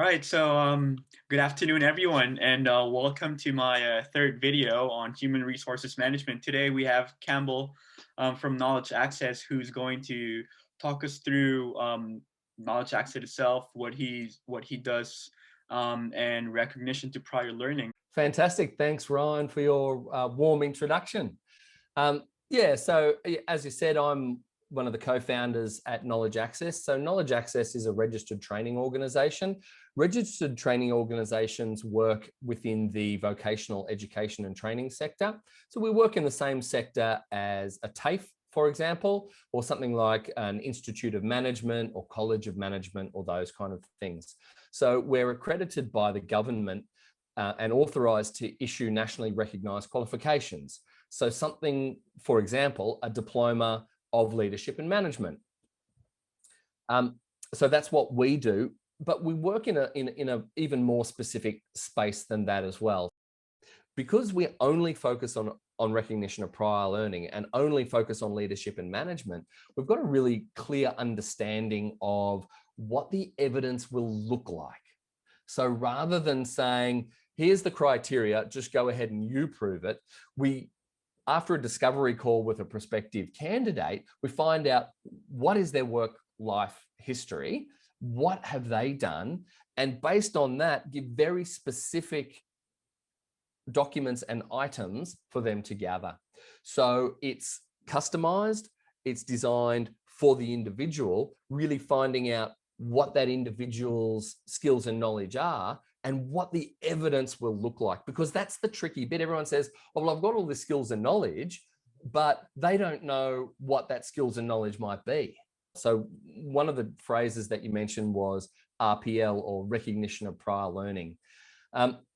right, good afternoon, everyone, and welcome to my third video on human resources management. Today we have Campbell from Knowledge Access, who's going to talk us through Knowledge Access itself, what he does, and recognition to prior learning. Fantastic. Thanks, Ryan, for your warm introduction. So as you said, I'm one of the co-founders at Knowledge Access. So Knowledge Access is a registered training organization. Registered training organizations work within the vocational education and training sector. So we work in the same sector as a TAFE, for example, or something like an Institute of Management or College of Management or those kind of things. So we're accredited by the government and authorized to issue nationally recognized qualifications. So something, for example, a diploma of leadership and management. So that's what we do, but we work in a even more specific space than that as well. Because we only focus on recognition of prior learning and only focus on leadership and management, we've got a really clear understanding of what the evidence will look like. So rather than saying, here's the criteria, just go ahead and you prove it, after a discovery call with a prospective candidate, we find out what is their work life history, what have they done, and based on that, give very specific documents and items for them to gather. So it's customized, it's designed for the individual, really finding out what that individual's skills and knowledge are and what the evidence will look like, because that's the tricky bit. Everyone says, oh, well, I've got all the skills and knowledge, but they don't know what that skills and knowledge might be. So one of the phrases that you mentioned was RPL, or recognition of prior learning.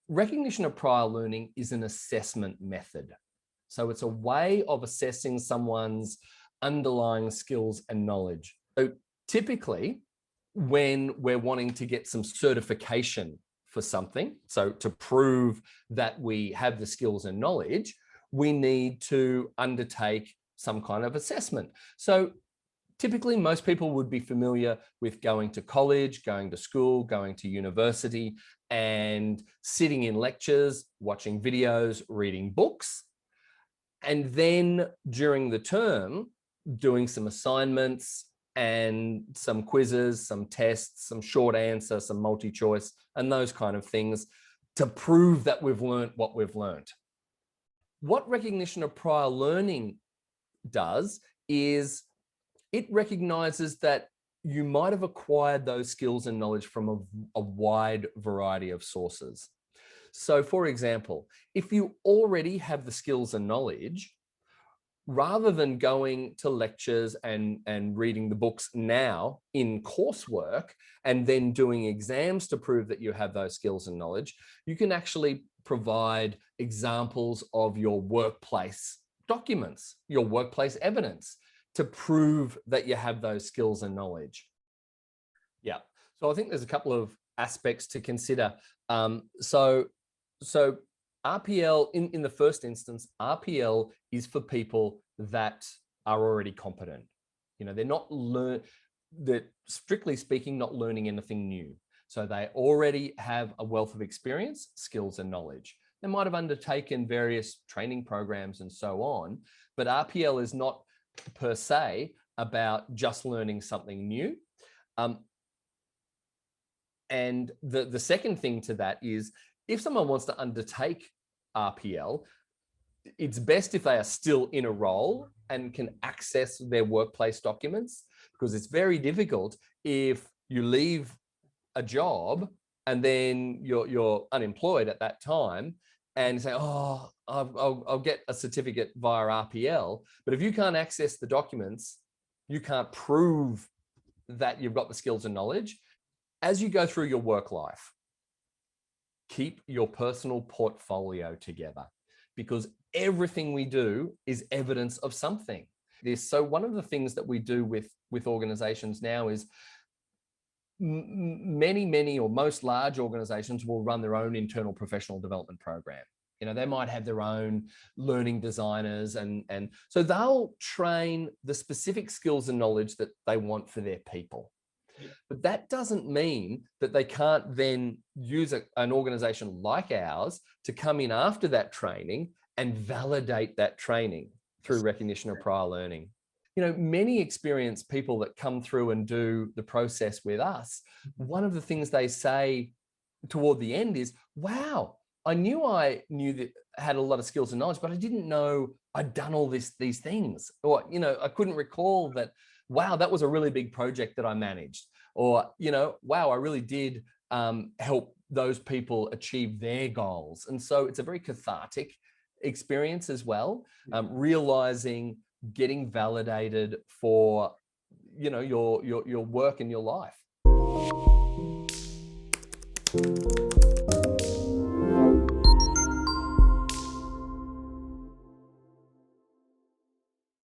Recognition of prior learning is an assessment method. So it's a way of assessing someone's underlying skills and knowledge. So typically, when we're wanting to get some certification for something, so to prove that we have the skills and knowledge, we need to undertake some kind of assessment. So typically, most people would be familiar with going to college, going to school, going to university, and sitting in lectures, watching videos, reading books, and then during the term, doing some assignments and some quizzes, some tests, some short answer, some multi-choice, and those kind of things to prove that we've learned what we've learned. What recognition of prior learning does is it recognizes that you might have acquired those skills and knowledge from a wide variety of sources. So for example, if you already have the skills and knowledge, rather than going to lectures and reading the books now in coursework and then doing exams to prove that you have those skills and knowledge, you can actually provide examples of your workplace documents, your workplace evidence to prove that you have those skills and knowledge. Yeah, so I think there's a couple of aspects to consider. So RPL, in the first instance, RPL is for people that are already competent. You know, they're strictly speaking, not learning anything new. So they already have a wealth of experience, skills, and knowledge. They might have undertaken various training programs and so on, but RPL is not per se about just learning something new. And the second thing to that is, if someone wants to undertake RPL, it's best if they are still in a role and can access their workplace documents, because it's very difficult if you leave a job and then you're unemployed at that time and say, oh, I'll get a certificate via RPL. But if you can't access the documents, you can't prove that you've got the skills and knowledge. As you go through your work life, keep your personal portfolio together, because everything we do is evidence of something. So one of the things that we do with organizations now is many or most large organizations will run their own internal professional development program. You know, they might have their own learning designers, and so they'll train the specific skills and knowledge that they want for their people. But that doesn't mean that they can't then use an organization like ours to come in after that training and validate that training through recognition of prior learning. Many experienced people that come through and do the process with us, one of the things they say toward the end is, wow, I knew that I had a lot of skills and knowledge, but I didn't know I'd done all these things. Or, I couldn't recall that, wow, that was a really big project that I managed. Or, wow, I really did help those people achieve their goals. And so it's a very cathartic experience as well, realizing, getting validated for, your work and your life.